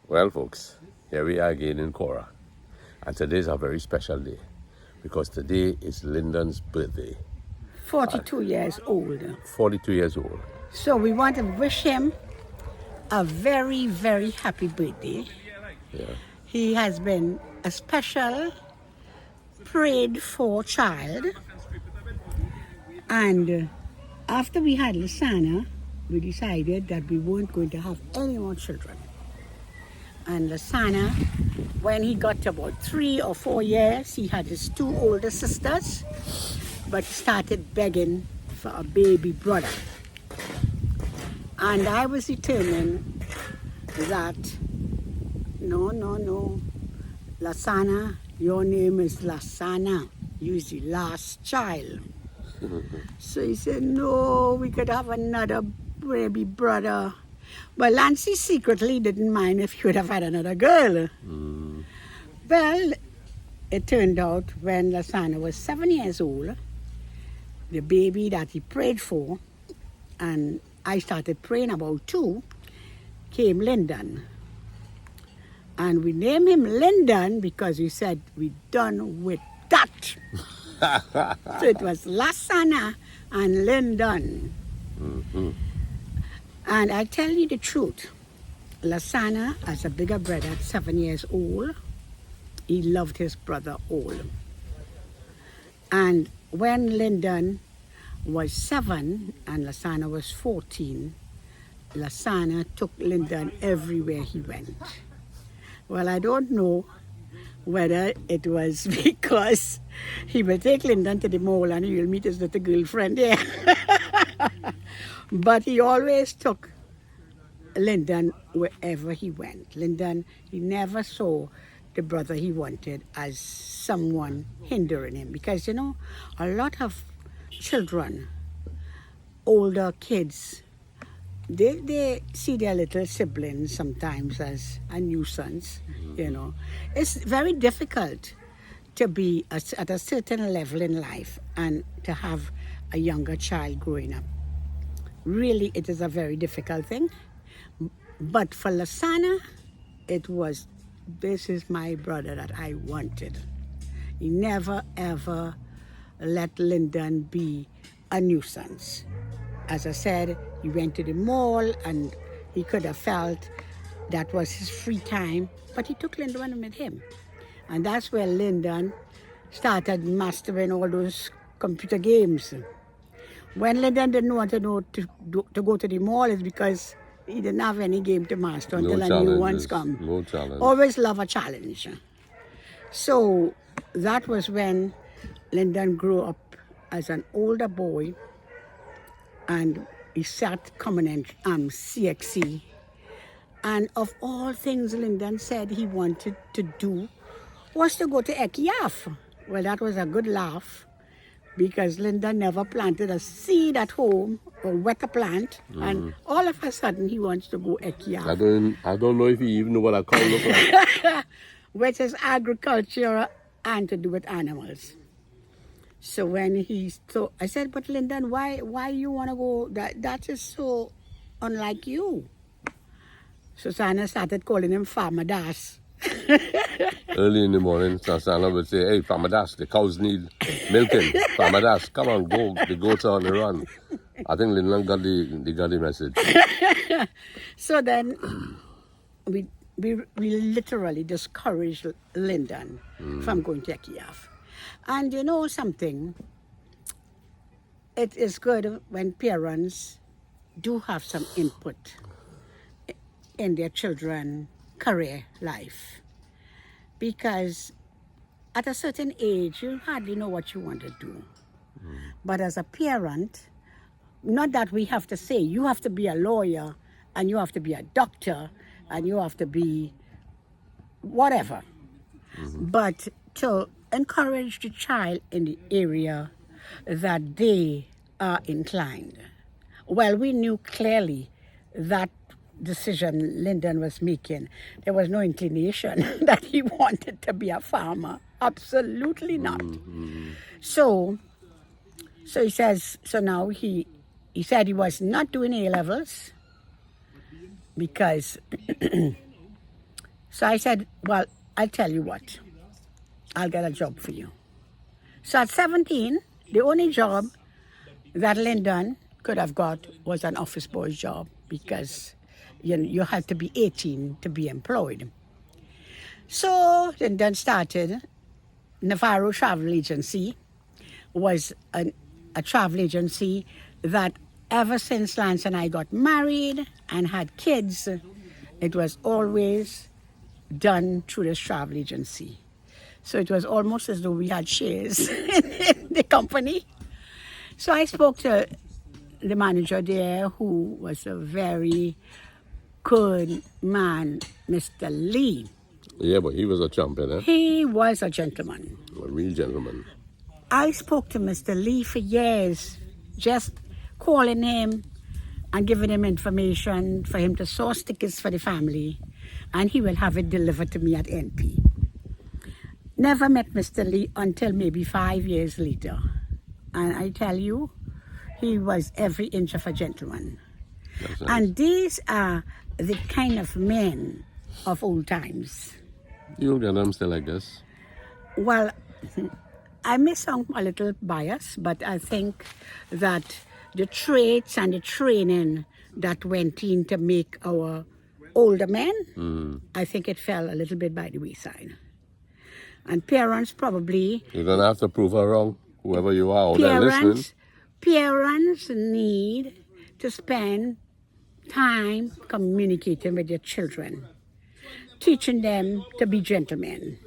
Well, folks, here we are again in Cora. And today is a very special day because today is Lyndon's birthday. 42 years old. 42 years old. So we want to wish him a very, very happy birthday. Yeah. He has been a special, prayed for child. And after we had Lasana, we decided that we weren't going to have any more children. And Lasana, when he got to about 3 or 4 years, he had his 2 older sisters, but started begging for a baby brother. And I was determined that, no, Lasana, your name is Lasana. You're the last child. So he said, no, we could have another baby brother. But Lancy secretly didn't mind if he would have had another girl. Well, it turned out when Lasana was 7 years old, the baby that he prayed for, and I started praying about 2, came Lyndon. And we named him Lyndon because we said we're done with that. So it was Lasana and Lyndon. And I tell you the truth, Lasana, as a bigger brother at 7 years old, he loved his brother all. And when Lyndon was 7 and Lasana was 14, Lasana took Lyndon everywhere he went. Well, I don't know whether it was because he will take Lyndon to the mall and he will meet his little girlfriend there. But he always took Lyndon wherever he went. Lyndon, he never saw the brother he wanted as someone hindering him. Because, a lot of children, older kids, they see their little siblings sometimes as a nuisance, It's very difficult to be at a certain level in life and to have a younger child growing up. Really, it is a very difficult thing. But for Lasana, it was, this is my brother that I wanted. He never, ever let Lyndon be a nuisance. As I said, he went to the mall and he could have felt that was his free time, but he took Lyndon with him. And that's where Lyndon started mastering all those computer games. When Lyndon didn't want to go to the mall, it's because he didn't have any game to master until a new one's come. No challenge. Always love a challenge. So that was when Lyndon grew up as an older boy, and he started coming in CXC. And of all things Lyndon said he wanted to do was to go to ECIAF. Well, that was a good laugh, because Lyndon never planted a seed at home or wet a plant, and all of a sudden he wants to go ECIAF. I don't know if he even know what a cow looks like. Which is agriculture and to do with animals. So when I said, but Lyndon, why you want to go? That is so unlike you. Susanna started calling him Farmer Das. Early in the morning, Susanna would say, hey, Farmer Das, the cows need milking. Farmer Das, come on, go. The goats are on the run. I think Lyndon got the message. So then we literally discouraged Lyndon from going to ECIAF. And you know something? It is good when parents do have some input in their children's career life. Because at a certain age, you hardly know what you want to do. But as a parent, not that we have to say, you have to be a lawyer, and you have to be a doctor, and you have to be whatever. But to encourage the child in the area that they are inclined. Well, we knew clearly that decision Lyndon was making, there was no inclination that he wanted to be a farmer. Absolutely not. So he says, so now he said he was not doing A-levels because So I said, well, I'll tell you what. I'll get a job for you. So at 17, the only job that Lyndon could have got was an office boy's job because you had to be 18 to be employed. So Lyndon started Navaro Travel Agency, was a travel agency that ever since Lance and I got married and had kids, it was always done through this travel agency. So it was almost as though we had shares in the company. So I spoke to the manager there, who was a very good man, Mr. Lee. Yeah, but he was a champion, eh? He was a gentleman. A real gentleman. I spoke to Mr. Lee for years, just calling him and giving him information for him to source tickets for the family, and he will have it delivered to me at NP. Never met Mr. Lee until maybe 5 years later. And I tell you, he was every inch of a gentleman. That's nice. And these are the kind of men of old times. You'll get them still, I guess. Well, I may sound a little biased, but I think that the traits and the training that went in to make our older men, I think it fell a little bit by the wayside. And parents probably... You don't have to prove her wrong, whoever you are out there listening. Parents need to spend time communicating with their children, teaching them to be gentlemen,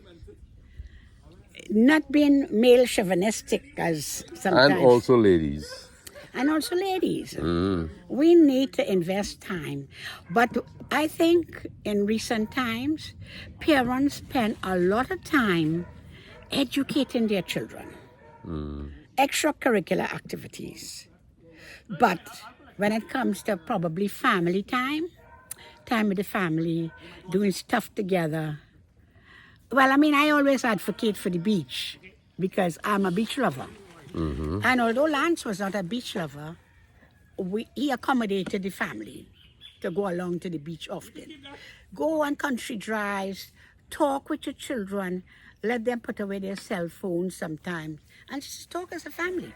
not being male chauvinistic as sometimes. And also ladies. And also ladies. We need to invest time. But I think in recent times, parents spend a lot of time educating their children. Extracurricular activities. But when it comes to probably family time with the family, doing stuff together. Well, I mean, I always advocate for the beach because I'm a beach lover. And although Lance was not a beach lover, he accommodated the family to go along to the beach often. Go on country drives, talk with your children, let them put away their cell phones sometimes, and just talk as a family.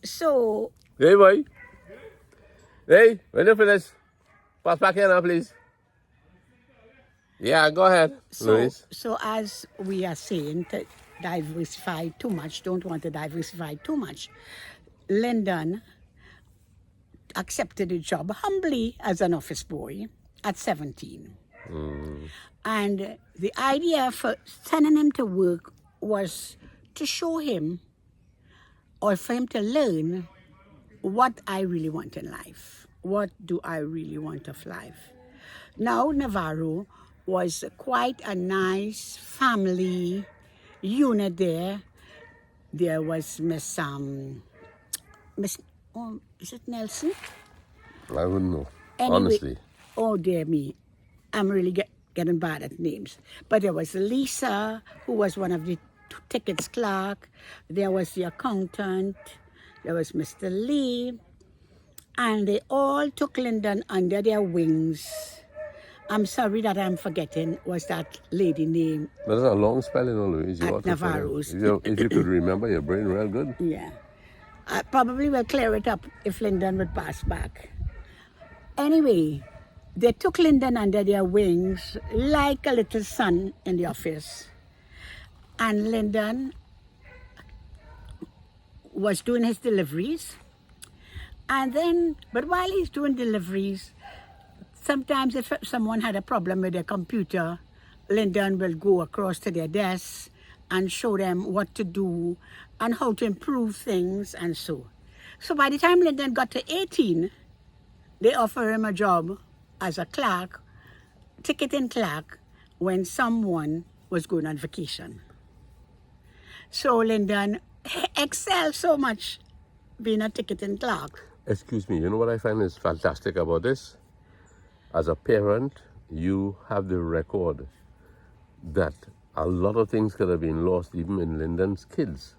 So... Hey, boy. Hey, when you finish, pass back here now, please. Yeah, go ahead, Louise. So as we are saying, to diversify too much, don't want to diversify too much, Lyndon accepted a job humbly as an office boy at 17. And the idea for sending him to work was to show him, or for him to learn, what I really want in life. What do I really want of life? Now, Navaro was quite a nice family unit there. There was Miss, is it Nelson? I wouldn't know, Anyway, honestly. Oh, dear me. I'm really getting bad at names. But there was Lisa, who was one of the tickets clerk. There was the accountant. There was Mr. Lee. And they all took Lyndon under their wings. I'm sorry that I'm forgetting was that lady name. That's a long spelling, Louise. You At ought to say that. Navaro's. If you could remember your brain real good. Yeah. I probably will clear it up if Lyndon would pass back. Anyway, they took Lyndon under their wings like a little son in the office. And Lyndon was doing his deliveries. And then, but while he's doing deliveries, sometimes if someone had a problem with their computer, Lyndon will go across to their desk and show them what to do and how to improve things and so. So by the time Lyndon got to 18, they offered him a job as a clerk, ticketing clerk, when someone was going on vacation. So Lyndon excelled so much being a ticketing clerk. Excuse me, you know what I find is fantastic about this? As a parent, you have the record that a lot of things could have been lost even in Lyndon's kids,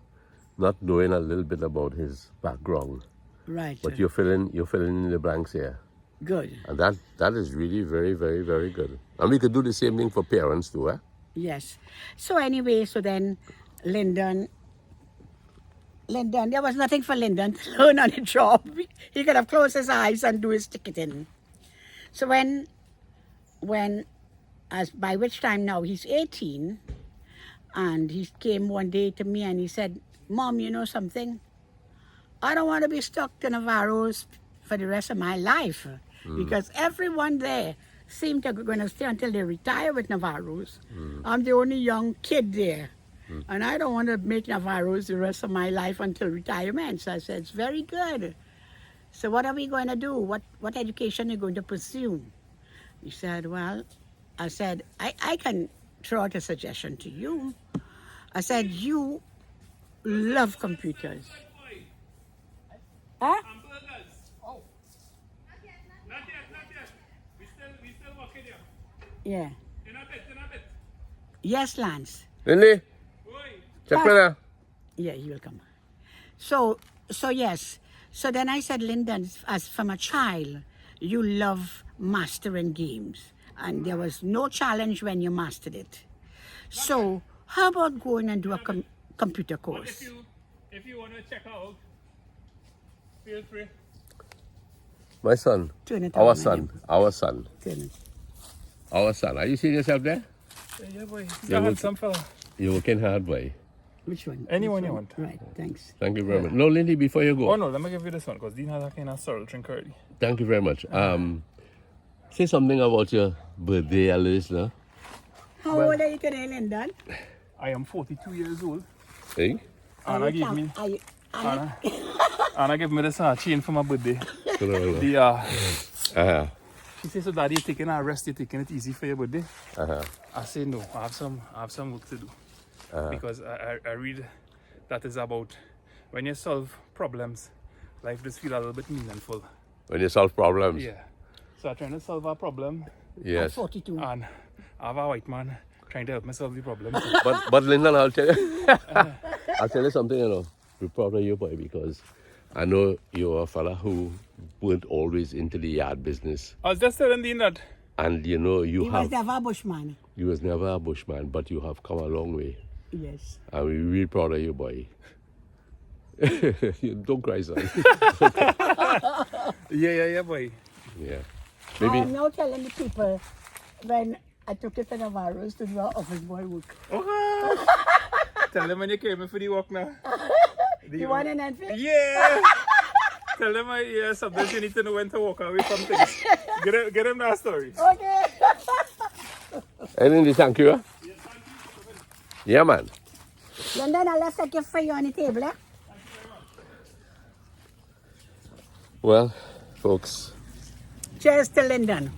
not knowing a little bit about his background. Right. But you're filling in the blanks here. Good. And that is really very, very, very good. And we could do the same thing for parents too, eh? Yes. So anyway, so then Lyndon, there was nothing for Lyndon to learn on the job. He could have closed his eyes and do his ticketing. So as by which time now he's 18, and he came one day to me and he said, Mom, you know something? I don't want to be stuck to Navaro's for the rest of my life because everyone there seemed to be going to stay until they retire with Navaro's. I'm the only young kid there. And I don't want to make Navaro's the rest of my life until retirement. So I said, it's very good. So what are we going to do? What education are you going to pursue? He said, well, I said, I can throw out a suggestion to you. I said, you love computers. Huh? Hamburgers. Oh. Not yet. We still working here. Yeah. In a bit. Yes, Lance. Lindy, Oi. check But- me now. Yeah, he will come. So yes. So then I said, Lyndon, as from a child, you love mastering games. And there was no challenge when you mastered it. So how about going and do a computer But course? if you want to check out, feel free. My son. Turn it Our on, son. Our son. Turn it. Our son. Are you seeing yourself there? Yeah, boy. He's Yeah, a we'll- handsome fella. You're working hard, boy. Which one? Anyone Which you one? want. Right, thanks. Thank you very much. No, Lindy, before you go. Oh no, let me give you this one because Dean has a kind of sorrel drink already. Thank you very much. Say something about your birthday, Alice, no? How old are you today, Lyndon? I am 42 years old. Hey? Anna gave me Anna gave me this chain for my birthday. The Uh-huh. she said, so daddy, you're taking a rest, you're taking it easy for your birthday. Uh-huh. I say no, I have some work to do. Because I read that is about when you solve problems, life just feel a little bit meaningful. When you solve problems. Yeah. So I'm trying to solve a problem Yes. 42. and I have a white man trying to help me solve the problem. But Lyndon, I'll tell you. I'll tell you something, you know. We're proud of you, boy, because I know you're a fella who weren't always into the yard business. I was just telling Dean that And you know, He was never a bushman. you was never a bushman, but you have come a long way. Yes. And we're really proud of you, boy. Don't cry, son. yeah, boy. Yeah. I Maybe. am now telling the people when I took it to Navaro's to do our office boy work. Tell them when you came in for the walk now. You want an answer? Yeah. Tell them sometimes you need to know when to walk away from things. Get them that story. Okay. Hey, Lindy, thank you. Yeah, man. Lyndon, I'll let's take your for you on the table, eh? Well, folks, Cheers to Lyndon.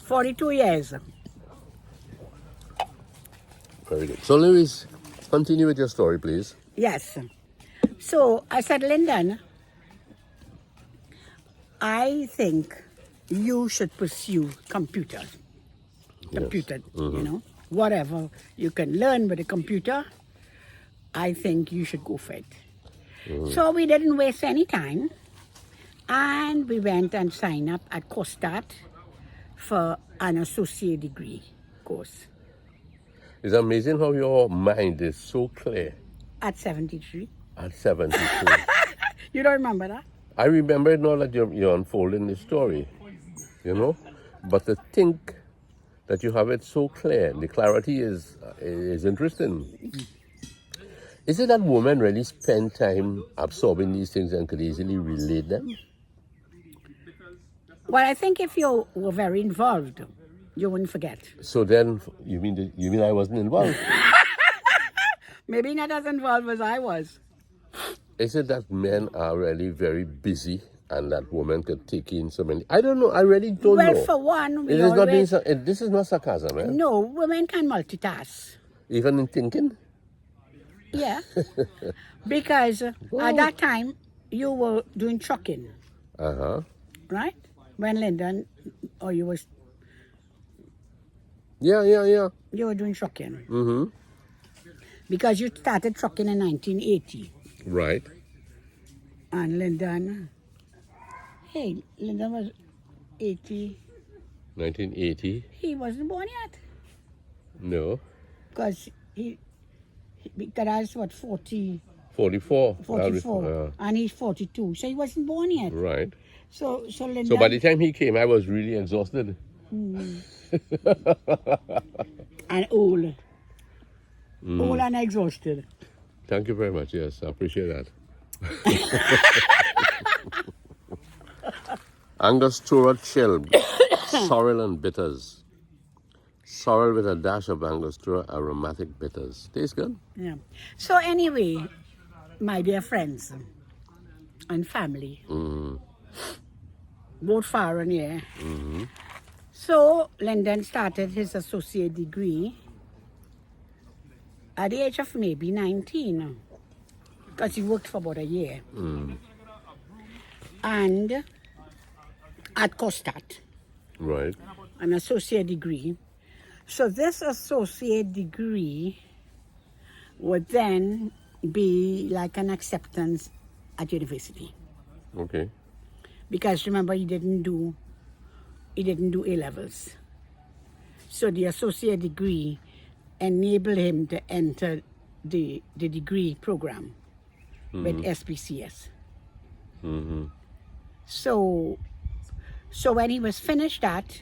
42 years. very good. So, Louise, continue with your story, please. Yes. So I said, Lyndon, I think you should pursue computers. Computer, you know, whatever you can learn with a computer, I think you should go for it. So we didn't waste any time, and we went and signed up at Costat for an associate degree course It's amazing how your mind is so clear at 73. at 72. You don't remember that? I remember it now that you're unfolding the story, you know, but to think that you have it so clear, the clarity is interesting. Is it that women really spend time absorbing these things and could easily relate them? Well, I think if you were very involved, you wouldn't forget. So then, you mean I wasn't involved? Maybe not as involved as I was. Is it that men are really very busy and that women could take in so many? I don't know. I really don't Well, know. for one, we It is not being, always... this is not sarcasm, eh? No, women can multitask. Even in thinking. Yeah. Because at that time, you were doing trucking, Uh-huh. right? When Lyndon, or you Yeah. were doing trucking. Mm-hmm. Because you started trucking in 1980. Right. And Lyndon, Hey, Lyndon was 80. 1980? He wasn't born yet. No. Because because what, 44. 44, and he's 42. So he wasn't born yet. Right. So Lyndon... So by the time he came, I was really exhausted. and old. Old and exhausted. Thank you very much. Yes, I appreciate that. Angostura chill, sorrel and bitters. Sorrel with a dash of Angostura aromatic bitters. Tastes good. Yeah. So anyway, my dear friends and family, both far and near. So Lyndon started his associate degree at the age of maybe 19, because he worked for about a year. And at Costat, Right. an associate degree. So this associate degree would then be like an acceptance at university. Okay. Because remember, he didn't do A-levels. So the associate degree enabled him to enter the degree program with SPCS. So when he was finished that,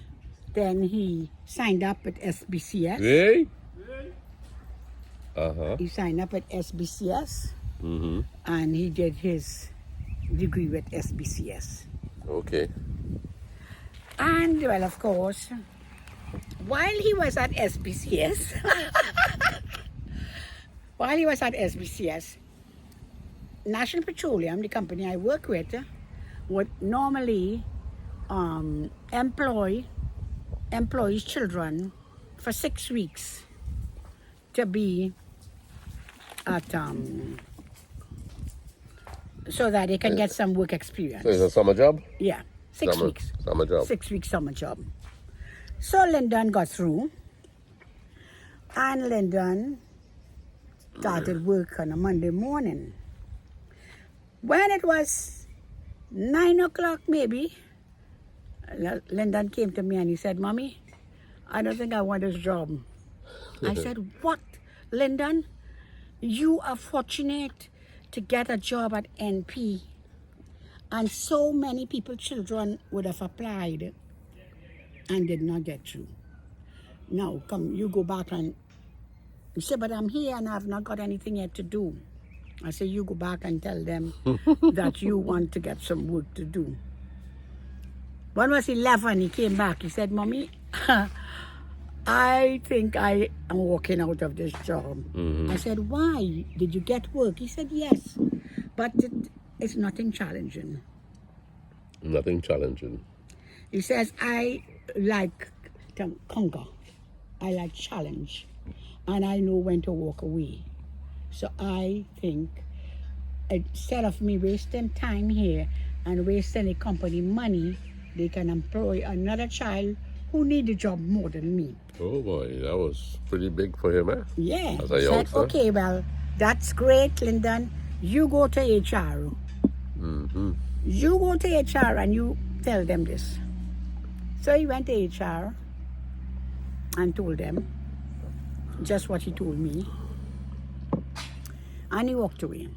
then he signed up at SBCS. Hey? He signed up at SBCS, and he did his degree with SBCS. Okay. And, well, of course, while he was at SBCS, National Petroleum, the company I work with, would normally employ his children for 6 weeks to be at so that they can get some work experience. So it's a summer job? Yeah, 6 weeks. Summer job. 6 weeks summer job. So Lyndon got through, and Lyndon started work on a Monday morning. When it was 9 o'clock maybe, Lyndon came to me and he said, "Mommy, I don't think I want this job." I said, "What, Lyndon? You are fortunate to get a job at NP. And so many people, children, would have applied and did not get through. Now, come, you go back and..." He said, "But I'm here and I've not got anything yet to do." I said, "You go back and tell them that you want to get some work to do." When was 11, he came back. He said, "Mommy, I think I am walking out of this job." I said, "Why? Did you get work?" He said, "Yes, but it's nothing challenging." Nothing challenging. He says, "I like to conquer. I like challenge. And I know when to walk away. So I think instead of me wasting time here and wasting the company money, they can employ another child who need a job more than me." Oh boy, that was pretty big for him, eh? Yeah. As a Said, youngster. "Okay, well, that's great, Lyndon. You go to HR. You go to HR and you tell them this." So he went to HR and told them just what he told me. And he walked away.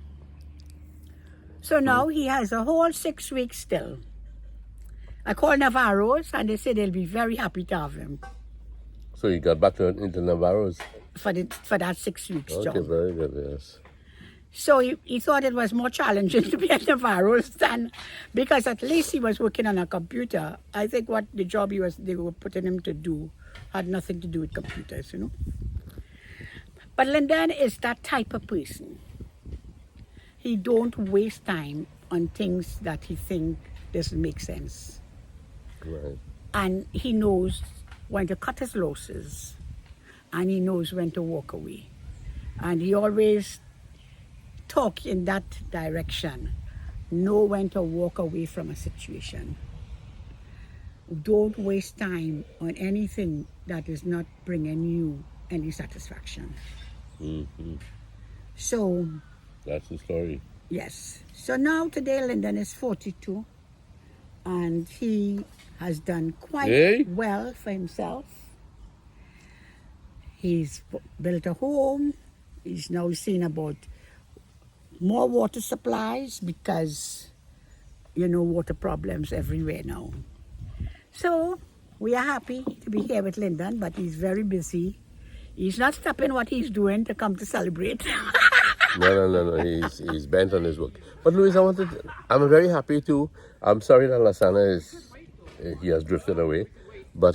So now he has a whole 6 weeks still. I called Navaro's and they said they'll be very happy to have him So he got back into Navaro's. for that 6 weeks Okay, job. very good, yes. So he thought it was more challenging to be at Navaro's than, because at least he was working on a computer. I think what the job they were putting him to do had nothing to do with computers, you know. But Lyndon is that type of person. He don't waste time on things that he think doesn't make sense. Right. And he knows when to cut his losses, and he knows when to walk away. And he always talk in that direction. Know when to walk away from a situation. Don't waste time on anything that is not bringing you any satisfaction. So, That's the story. yes. So now today Lyndon is 42, and he has done quite Hey. well for himself. He's built a home. He's now seen about more water supplies because, water problems everywhere now. So we are happy to be here with Lyndon, but he's very busy. He's not stopping what he's doing to come to celebrate. No. He's bent on his work. But Louis, I'm very happy too. I'm sorry that Lasana he has drifted away, but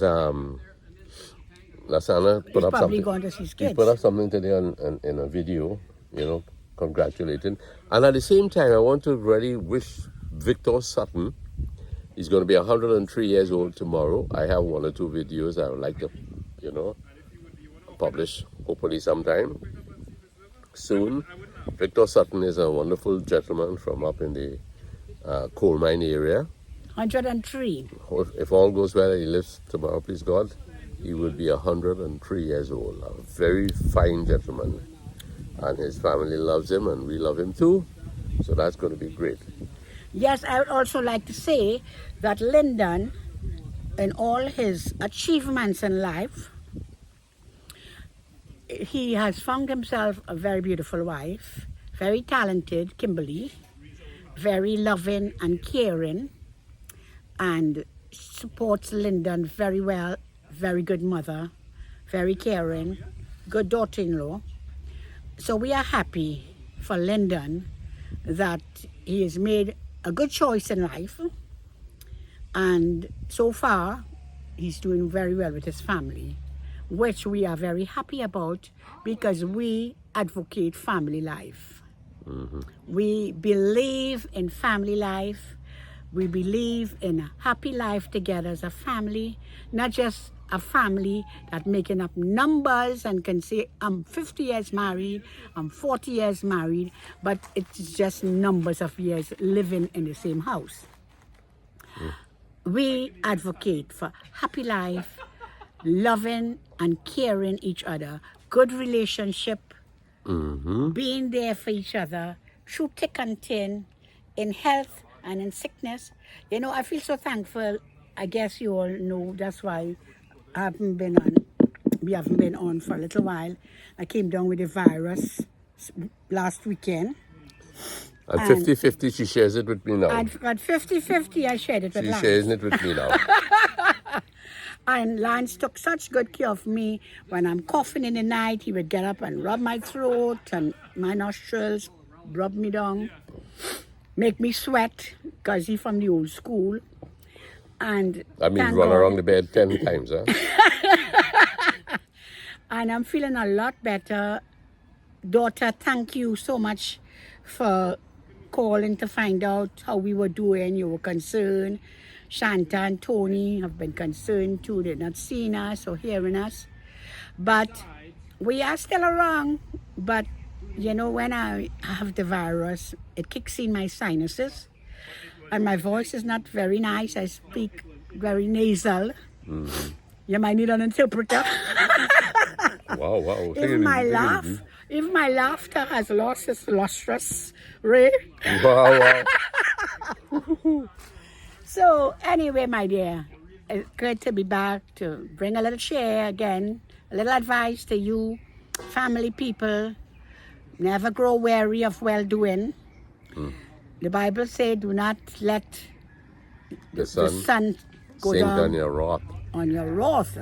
Lasana put He's up probably something. going to see his He kids. put up something today in a video, congratulating. And at the same time, I want to really wish Victor Sutton. He's going to be 103 years old tomorrow. I have 1 or 2 videos I would like to, publish hopefully sometime soon. Victor Sutton is a wonderful gentleman from up in the coal mine area. 103. If all goes well and he lives tomorrow, please God, he will be 103 years old. A very fine gentleman. And his family loves him and we love him too. So that's going to be great. Yes, I would also like to say that Lyndon, in all his achievements in life, he has found himself a very beautiful wife, very talented, Kimberly, very loving and caring, and supports Lyndon very well, very good mother, very caring, good daughter-in-law. So we are happy for Lyndon that he has made a good choice in life, and so far he's doing very well with his family, which we are very happy about because we advocate family life. We believe in family life. We believe in a happy life together as a family, not just a family that making up numbers and can say, I'm 50 years married, I'm 40 years married, but it's just numbers of years living in the same house. We advocate for happy life, loving and caring each other, good relationship, being there for each other through thick and thin, in health and in sickness. I feel so thankful. I guess you all know that's why we haven't been on for a little while. I came down with the virus last weekend. And 50-50, she shares it with me now. And at 50-50, I shared it with Lance. She's sharing it with me now. And Lance took such good care of me. When I'm coughing in the night, he would get up and rub my throat and my nostrils, rub me down, make me sweat, because he's from the old school. And That means thank run God. around the bed 10 times, huh? And I'm feeling a lot better. Daughter, thank you so much for calling to find out how we were doing. You were concerned. Shanta and Tony have been concerned too. They're not seeing us or hearing us. But we are still around. But, when I have the virus, it kicks in my sinuses. And my voice is not very nice. I speak very nasal. You might need an interpreter. Wow. Even my laughter has lost its lustrous ray. Wow. So anyway, my dear, it's good to be back to bring a little share again, a little advice to you, family people. Never grow weary of well-doing. The Bible says, do not let The the sun go sink down on your wrath. on your wrath.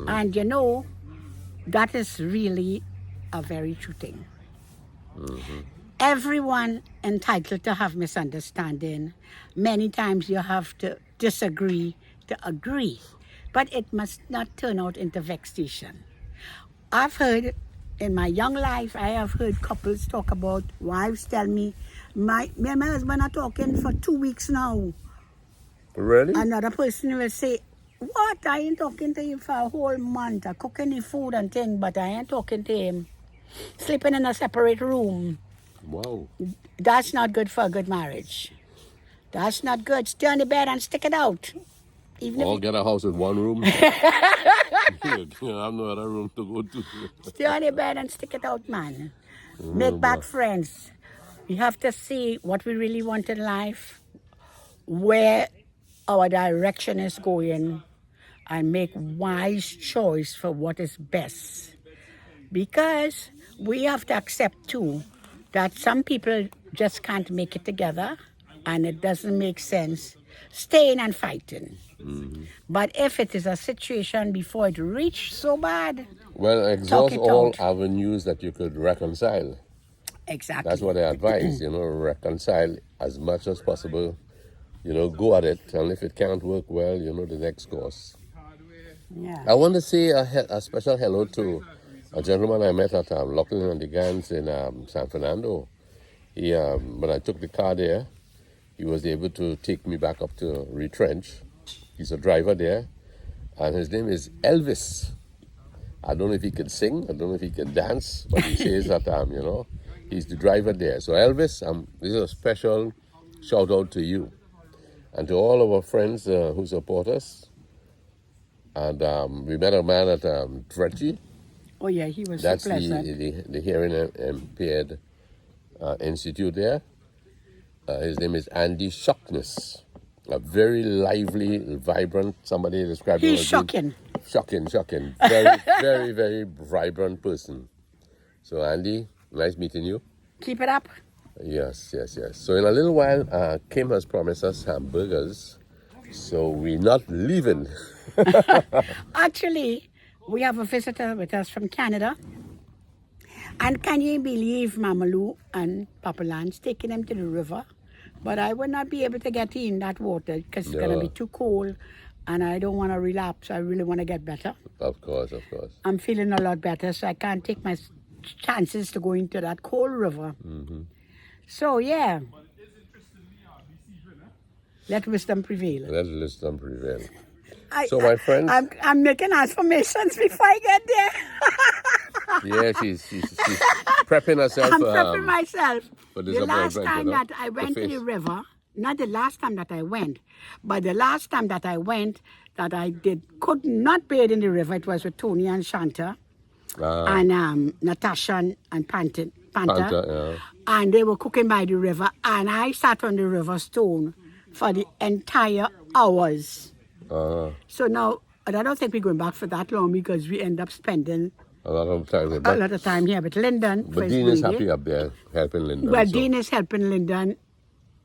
And that is really a very true thing. Everyone entitled to have misunderstanding. Many times you have to disagree to agree, but it must not turn out into vexation. I've heard in my young life, I have heard couples talk about, wives tell me, my husband are talking for 2 weeks now. Really? Another person will say, what? I ain't talking to him for a whole month. I cooking him food and thing, but I ain't talking to him. Sleeping in a separate room. Wow. That's not good for a good marriage. That's not good. Stay on the bed and stick it out. Even Or if get a house with one room. You have no other room to go to. stay on the bed and stick it out, man. Make back friends. We have to see what we really want in life, where our direction is going and make wise choice for what is best. Because we have to accept too that some people just can't make it together and it doesn't make sense staying and fighting. But if it is a situation before it reaches so bad, Well, talk exhaust it all out. avenues that you could reconcile. Exactly. That's what I advise, reconcile as much as possible. Go at it, and if it can't work well, the next course. Yeah. I want to say a special hello to a gentleman I met at Lachlan and the Gans in San Fernando. He, when I took the car there, he was able to take me back up to Retrench. He's a driver there, and his name is Elvis. I don't know if he can sing, I don't know if he can dance, but he says that, he's the driver there. So Elvis, this is a special shout out to you and to all of our friends who support us. And we met a man at Dredgy. Oh yeah, he was That's so pleasant. the hearing impaired institute there. His name is Andy Shockness. A very lively, vibrant, somebody described him He's as shocking. Shocking. Very, very, very vibrant person. So Andy, nice meeting you. Keep it up. Yes. So in a little while, Kim has promised us hamburgers. So we're not leaving. Actually, we have a visitor with us from Canada. And can you believe Mama Lou and Papa Lance taking them to the river? But I would not be able to get in that water because it's going to be too cold. And I don't want to relapse. I really want to get better. Of course. I'm feeling a lot better, so I can't take my chances to go into that cold river. So, yeah. Let wisdom prevail. Let wisdom prevail. So, my friends... I'm making affirmations before I get there. Yeah, she's prepping herself. I'm prepping myself. For the last time that I went to the river, not the last time that I went, but the last time that I went, that I could not bathe in the river, it was with Tony and Shanta, and Natasha and Panther. Yeah. And they were cooking by the river, and I sat on the river stone for the entire hours. So now, I don't think we're going back for that long because we end up spending a lot of time here. A lot of time here with Lyndon. But Dean is happy up there helping Lyndon. Well, Dean is helping Lyndon,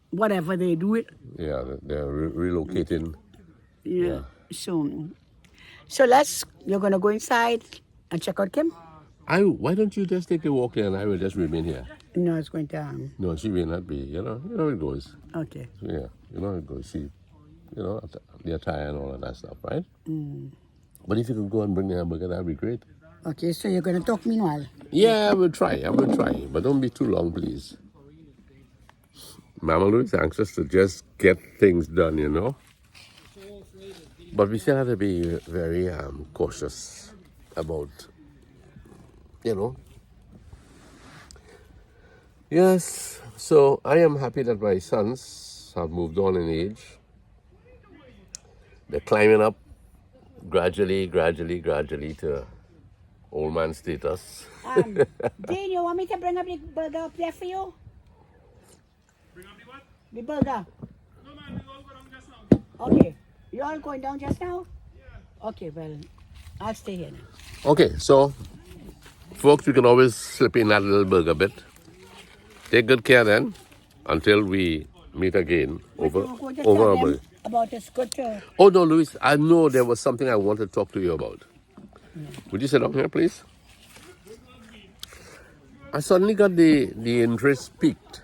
whatever they do it. Yeah, they're relocating. Yeah. So you're going to go inside and check out Kim? Why don't you just take a walk here and I will just remain here? No, it's going to... No, she will not be. You know it goes. Okay. Yeah, it goes. She, the attire and all of that stuff, right? But if you could go and bring the hamburger, that would be great. Okay, so you're going to talk meanwhile? Yeah, I will try. But don't be too long, please. Mama Lou is anxious to just get things done, But we still have to be very cautious about, Yes, so I am happy that my sons have moved on in age. They're climbing up gradually to old man status. Dean, you want me to bring up the burger up there for you? Bring up the what? The burger. No, man, we all go down just now. Okay. You all going down just now? Yeah. Okay, well, I'll stay here now. Okay, so, folks, you can always slip in that little burger bit. Take good care then, until we meet again over a burger. About this good Oh, no, Luis, I know there was something I wanted to talk to you about. Would you sit down here, please? I suddenly got the interest peaked.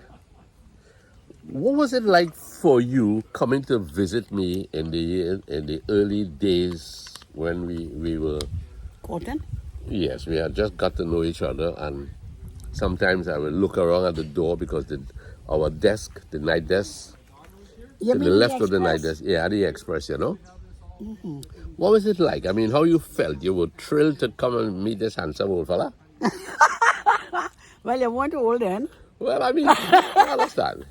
What was it like for you coming to visit me in the early days when we were... Cotton? Yes, we had just got to know each other, and sometimes I would look around at the door because our desk, the night desk, You to the mean left of the night desk, the Express, What was it like? I mean, how you felt? You were thrilled to come and meet this handsome old fella? Well, you weren't old then. Well, I mean, I understand.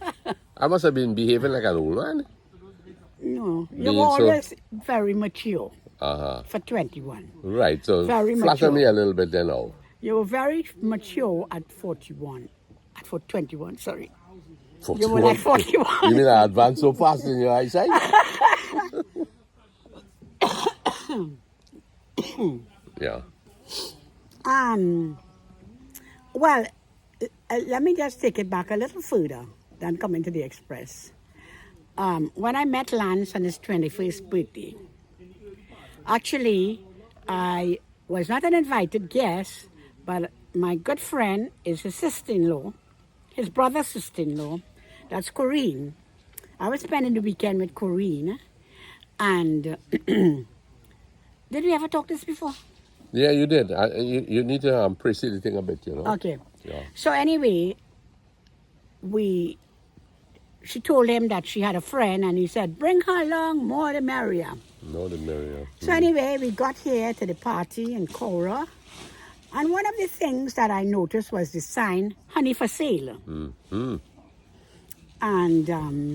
I must have been behaving like an old man. No, you Being were always very mature for 21. Right, so Very flatter mature. me a little bit then now. You were very mature at 41. At 21, sorry. 41. You were like 41. You mean I advanced so fast in your eyesight? Yeah. Well, let me just take it back a little further than coming to the Express. When I met Lance on his 21st birthday, actually, I was not an invited guest, but my good friend is his sister-in-law, his brother's sister-in-law, that's Corinne. I was spending the weekend with Corinne, and did we ever talk this before? Yeah, you did. You need to precede the thing a bit, you know. Okay. Yeah. So anyway, she told him that she had a friend, and he said, bring her along, more the merrier. No, the merrier. So anyway, we got here to the party in Cora, and one of the things that I noticed was the sign, honey for sale. And,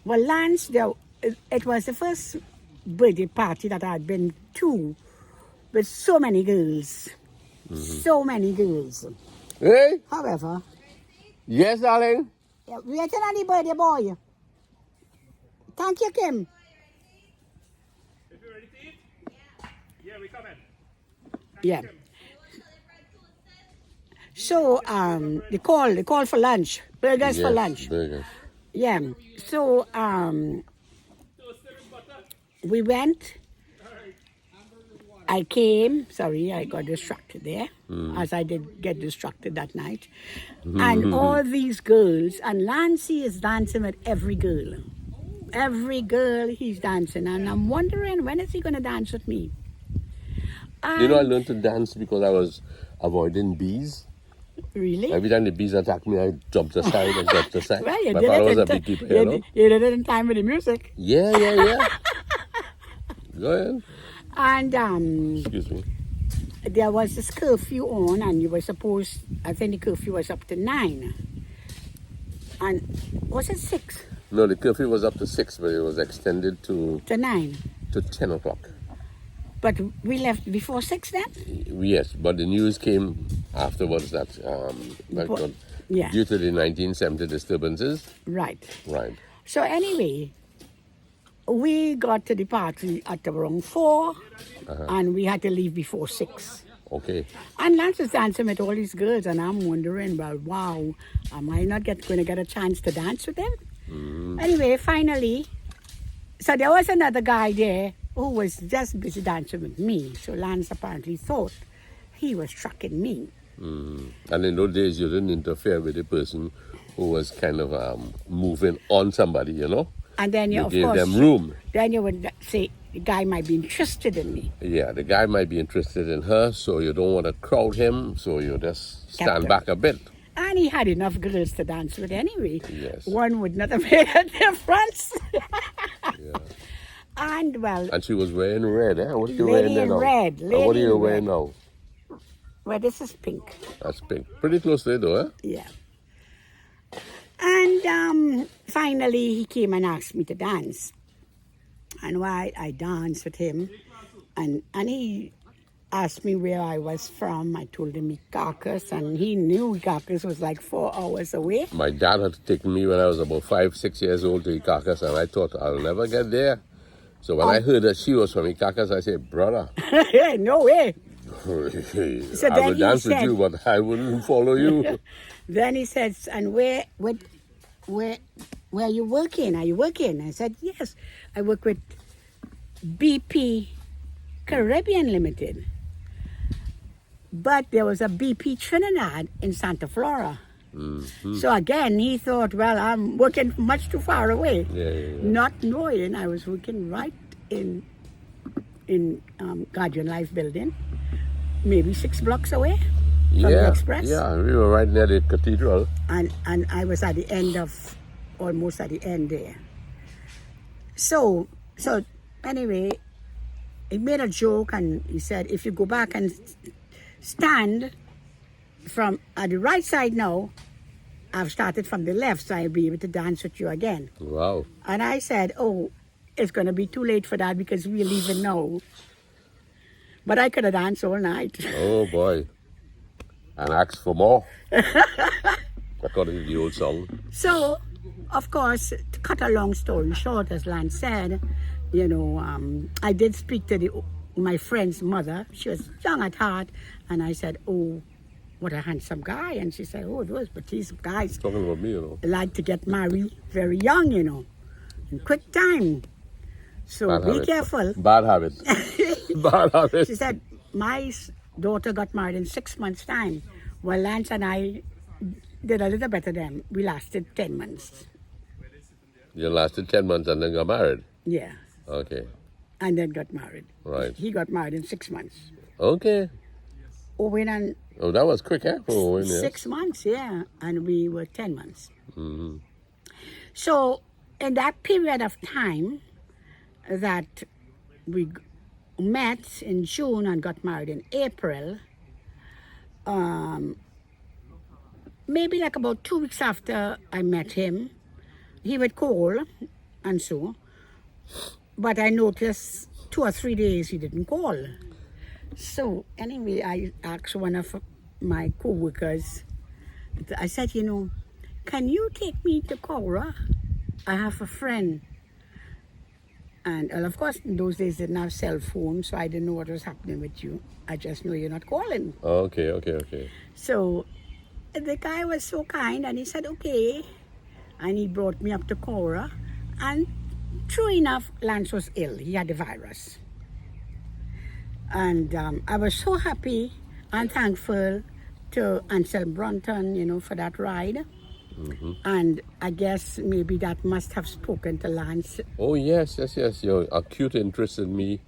well, Lance, it was the first birthday party that I'd been to with so many girls. So many girls. Hey? However, Yes, darling? waiting on the birthday boy. Thank you, Kim. If you're ready to eat? Yeah, we come in. Yeah. So they call for lunch. Burgers for Yes, lunch. burgers. Yeah. So we went. I came. Sorry, I got distracted there, as I did get distracted that night. And all these girls, and Lancy is dancing with every girl. Every girl he's dancing, and I'm wondering when is he going to dance with me? You know, I learned to dance because I was avoiding bees. Really? Every time the bees attacked me, I jumped aside and jumped aside. Well, you My did father it was in a beekeeper, you you know. did it in time with the music. Yeah. Go ahead. And Excuse me. there was this curfew on, and you were supposed, I think the curfew was up to 9. And was it 6 No, the curfew was up to 6, but it was extended to to 9? 10 o'clock. But we left before 6 then? Yes, but the news came afterwards that Yeah. due to the 1970 disturbances. Right. Right. So anyway, we got to the party at around 4, and we had to leave before 6. Okay. And Lance was dancing with all these girls, and I'm wondering, well, wow, am I not going to get a chance to dance with them? Anyway, finally, so there was another guy there who was just busy dancing with me. So Lance apparently thought he was tracking me. And in those days, you didn't interfere with the person who was kind of moving on somebody, you know. And then You of gave course, them room. then you would say the guy might be interested in me. Yeah, the guy might be interested in her, so you don't want to crowd him, so you just stand Captain. back a bit. And he had enough girls to dance with anyway. Yes. One would not have made a difference. Yeah. And well, And she was wearing red, eh? What are you Lady wearing there in now? red, And what are lady you in wearing red. now? well, this is pink. That's pink. Pretty close to it though, eh? Yeah. And finally, he came and asked me to dance. And why I danced with him. And he asked me where I was from. I told him Carcass, and he knew Carcass was like 4 hours away. My dad had taken me when I was about 5-6 years old to Icacas, and I thought I'll never get there. So when I heard that she was from Icacas, I said, brother, No way. I then will he dance with said- you, but I wouldn't follow you. Then he said, and where are you working? Are you working? I said, yes, I work with BP Caribbean Limited. But there was a BP Trinidad in Santa Flora. So again, he thought, well, I'm working much too far away. Yeah. Not knowing I was working right in Guardian Life building, maybe 6 blocks away from the Express. Yeah, we were right near the cathedral. And I was at the end of, almost at the end there. So anyway, he made a joke, and he said, if you go back and stand from at the right side now, I've started from the left, so I'll be able to dance with you again. Wow. And I said, oh, it's going to be too late for that because we're leaving now. But I could have danced all night. Oh, boy. And ask for more. According to the old song. So, of course, to cut a long story short, as Lance said, I did speak to the my friend's mother. She was young at heart, and I said, "Oh, what a handsome guy!" And she said, "Oh, those Batiste guys Talking about me, you know. like to get married very young, in quick time. So Bad be habit. careful." Bad habit. Bad habit. She said, "My daughter got married in 6 months' time. Well, Lance and I did a little better than we lasted 10 months. You lasted 10 months and then got married. Yeah, Okay. and then got married. Right. He got married in 6 months. Okay. Owen and Oh, that was quick, eh? For Owen, yes. 6 months, yeah, and we were 10 months. Mm-hmm. So in that period of time that we met in June and got married in April, maybe like about 2 weeks after I met him, he would call and so, but I noticed 2 or 3 days he didn't call. So anyway, I asked one of my co-workers, I said, can you take me to Cora? I have a friend. And well, of course, in those days, didn't have cell phones, so I didn't know what was happening with you. I just know you're not calling. Okay. So the guy was so kind, and he said, okay. And he brought me up to Cora. And true enough, Lance was ill. He had the virus. And I was so happy and thankful to Anselm Brunton, for that ride. Mm-hmm. And I guess maybe that must have spoken to Lance. Oh, yes. Your acute interest in me.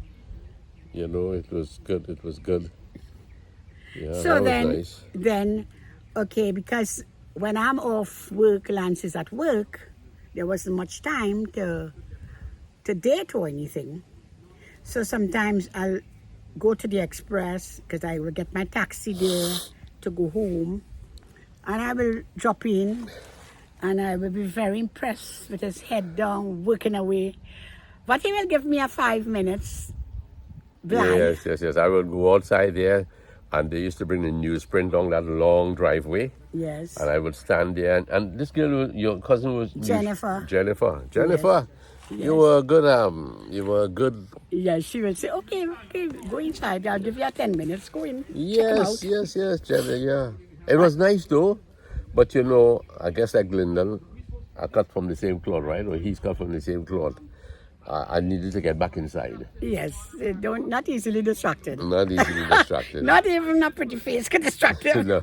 It was good. Yeah, So that was nice. Okay, because when I'm off work, Lance is at work, there wasn't much time to date or anything. So sometimes I'll go to the Express, because I will get my taxi there to go home, and I will drop in, and I will be very impressed with his head down, working away. But he will give me a 5 minutes blind. Yes. I would go outside there, and they used to bring the newsprint along that long driveway. Yes. And I would stand there, and this girl, your cousin was Jennifer. Jennifer, Yes. you were a good. Yes, she will say, okay, go inside. I'll give you 10 minutes. Go in. Check him out. Yes, Jennifer. Yeah, it was nice though, but I guess like Lyndon, I cut from the same cloth, right? Or he's cut from the same cloth. I needed to get back inside. Yes, not easily distracted. Not easily distracted. Not even a pretty face can distract him. No.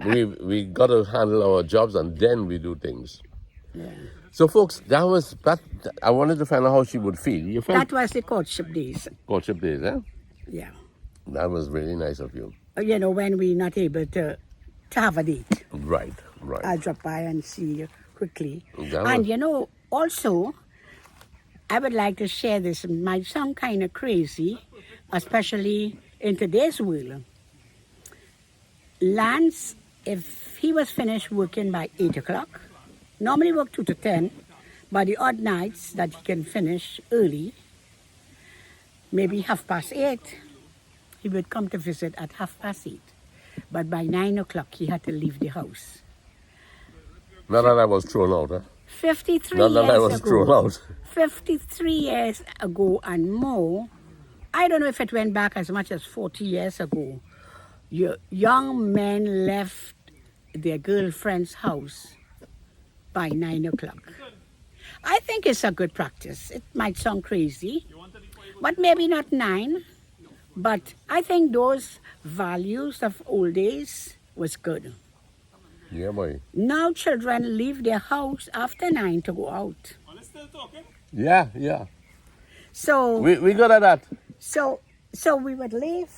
We got to handle our jobs and then we do things. Yeah. So, folks, that. I wanted to find out how she would feel. You felt That was the courtship days. courtship days, eh? Yeah. That was really nice of you. When we're not able to have a date. Right. I'll drop by and see you quickly. That was- And also, I would like to share this. It might sound kind of crazy, especially in today's world. Lance, if he was finished working by 8 o'clock, normally work 2 to 10, but the odd nights that he can finish early, maybe 8:30, he would come to visit at 8:30. But by 9 o'clock, he had to leave the house. Not that I was thrown out, huh? 53 Not that years I was ago. thrown out. 53 years ago and more. I don't know if it went back as much as 40 years ago. Young men left their girlfriend's house by 9 o'clock. I think it's a good practice. It might sound crazy, but maybe not 9. But I think those values of old days was good. Yeah, boy. Now children leave their house after 9 to go out. Yeah. So We good at that. So we would leave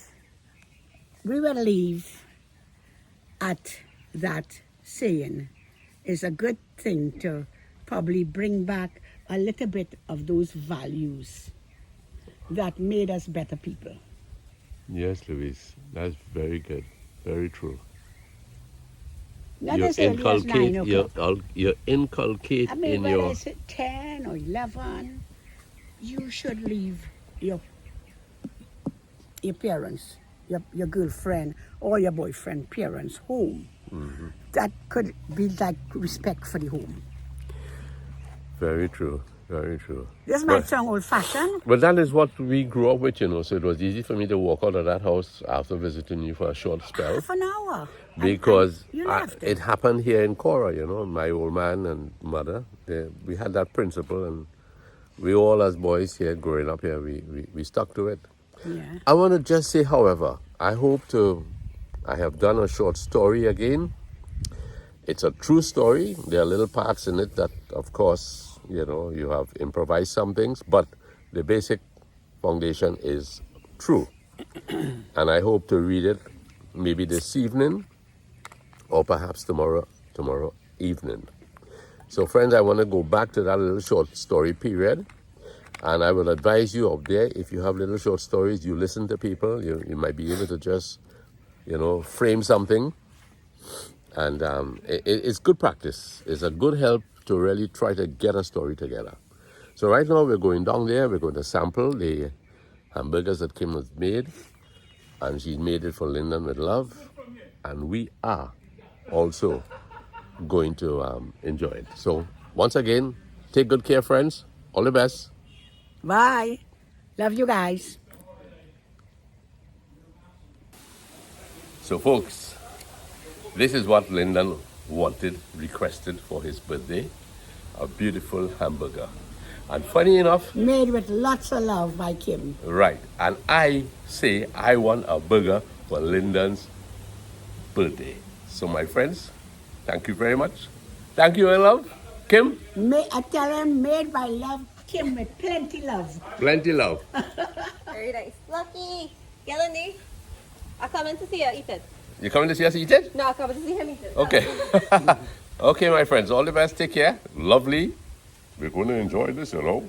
at that saying. Is a good thing to probably bring back a little bit of those values that made us better people. Yes, Louise. That's very good. Very true. Not as early as 9 o'clock. You inculcate I mean, in whether your... it's 10 or 11, you should leave your parents, your girlfriend or your boyfriend parents home. Mm-hmm. That could be like respect for the home. Very true. Very true. This might sound old-fashioned. But that is what we grew up with, you know. So it was easy for me to walk out of that house after visiting you for a short spell. Half an hour. Because you left it happened here in Cora, you know. My old man and mother, we had that principle, and we all as boys here, growing up here, we stuck to it. Yeah. I want to just say, however, I have done a short story again. It's a true story. There are little parts in it that, of course, you know, you have improvised some things, but the basic foundation is true. And I hope to read it maybe this evening or perhaps tomorrow evening. So friends, I want to go back to that little short story period. And I will advise you out there, if you have little short stories, you listen to people, you might be able to just, you know, frame something. And it's good practice. It's a good help to really try to get a story together. So right now we're going down there. We're going to sample the hamburgers that Kim has made. And she made it for Lyndon with love. And we are also going to enjoy it. So once again, take good care, friends. All the best. Bye. Love you guys. So folks, this is what Lyndon requested for his birthday, a beautiful hamburger. And funny enough, Made with lots of love by Kim. right, and I say I want a burger for Lyndon's birthday. So my friends, thank you very much. Thank you, my love. Kim, I tell him, made by love, Kim with plenty love. plenty love. Very nice. Lucky. Yellow, I'll come in to see you eat it. You coming to see us eat it? No, I'll come in to see him eat it. Okay. Okay, my friends, all the best. Take care. Lovely. We're going to enjoy this, you know.